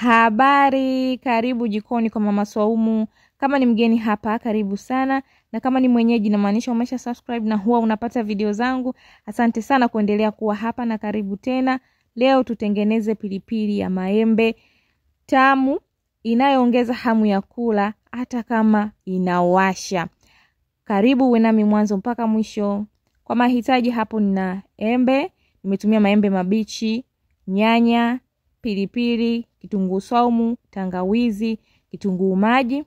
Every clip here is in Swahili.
Habari, karibu jikoni kwa Mama Swaumu. Kama ni mgeni hapa, karibu sana. Na kama ni mwenyeji namaanisha umesha subscribe na huwa unapata video zangu. Asante sana kuendelea kuwa hapa na karibu tena. Leo tutengeneze pilipili ya maembe tamu inayoongeza hamu ya kula hata kama inawasha. Karibu uwe nami mwanzo mpaka mwisho. Kwa mahitaji hapo nina embe, nimetumia maembe mabichi, nyanya, pilipili, kitunguu saumu, tangawizi, kitunguu maji.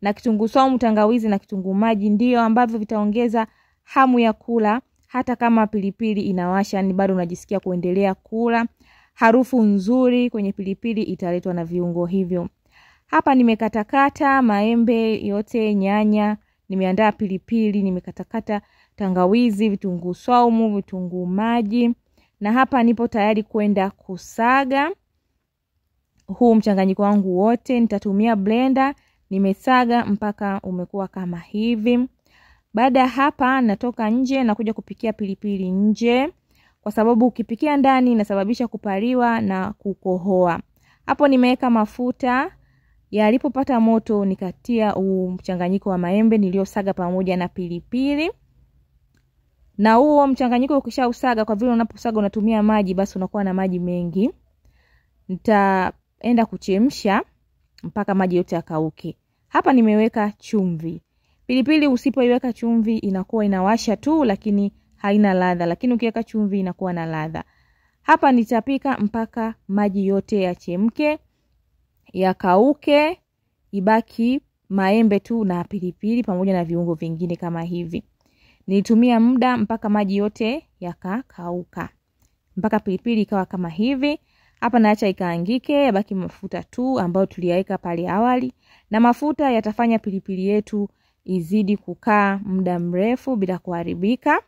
Na kitunguu saumu, tangawizi na kitunguu maji ndio ambavyo vitaongeza hamu ya kula hata kama pilipili inawasha, ni bado unajisikia kuendelea kula. Harufu nzuri kwenye pilipili italetwa na viungo hivyo. Hapa nimekatakata maembe yote, nyanya, nimeandaa pilipili, nimekatakata tangawizi, vitunguu saumu, vitunguu maji. Na hapa nipo tayari kwenda kusaga huu mchanganyiko wangu wote. Nitatumia blender, nimesaga mpaka umekuwa kama hivi. Baada hapa natoka nje na kuja kupikia pilipili nje, kwa sababu ukipikia ndani inasababisha kupaliwa na kukohoa. Hapo nimeweka mafuta, yalipopata moto nikatia mchanganyiko wa maembe niliosaga pamoja na pilipili. Na huo mchanganyiko ukishausaga, kwa vile unaposaga unatumia maji, basi unakuwa na maji mengi. Nitaenda kuchemsha mpaka maji yote yakauke. Hapa nimeweka chumvi. Pilipili usipoiweka chumvi inakuwa inawasha tu lakini haina ladha, lakini ukiweka chumvi inakuwa na ladha. Hapa nitapika mpaka maji yote yachemke, yakauke, ibaki maembe tu na pilipili pamoja na viungo vingine kama hivi. Nilitumia muda mpaka maji yote yakakauka, mpaka pilipili ikawa kama hivi. Hapa naacha ikaangike, yabaki mafuta tu ambayo tuliyaweka pale awali, na mafuta yatafanya pilipili yetu izidi kukaa muda mrefu bila kuharibika.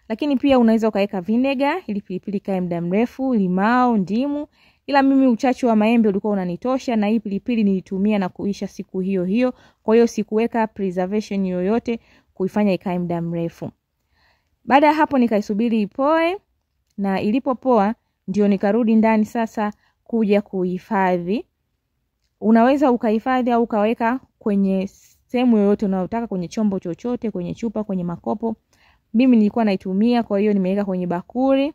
Lakini pia unaweza ukaweka vinegar ili pilipili ikae muda mrefu, limao, ndimu. Ila mimi uchachu wa maembe ulikuwa unanitosha, na hii pilipili nilitumia na kuisha siku hiyo hiyo. Kwa hiyo sikuweka preservation yoyote kuifanya ikae muda mrefu. Baada ya hapo nikaisubiri ipoe, na ilipopoa ndio nikarudi ndani sasa kuja kuhifadhi. Unaweza ukahifadhi au ukaweka kwenye sehemu yoyote unayotaka, kwenye chombo chochote, kwenye chupa, kwenye makopo. Mimi nilikuwa naitumia, kwa hiyo nimeweka kwenye bakuli.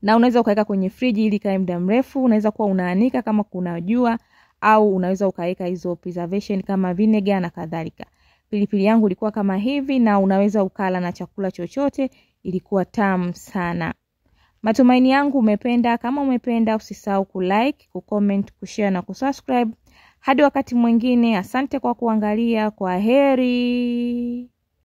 Na unaweza ukaweka kwenye friji ili kae muda mrefu. Unaweza kuwa unaanika kama kuna jua, au unaweza ukaweka hizo preservation kama vinegar na kadhalika. Pilipili yangu ilikuwa kama hivi, na unaweza ukala na chakula chochote, ilikuwa tamu sana. Matumaini yangu umependa. Kama umependa usisahau kulike, kucomment, kushare na kusubscribe. Hadi wakati mwingine, asante kwa kuangalia. Kwaheri.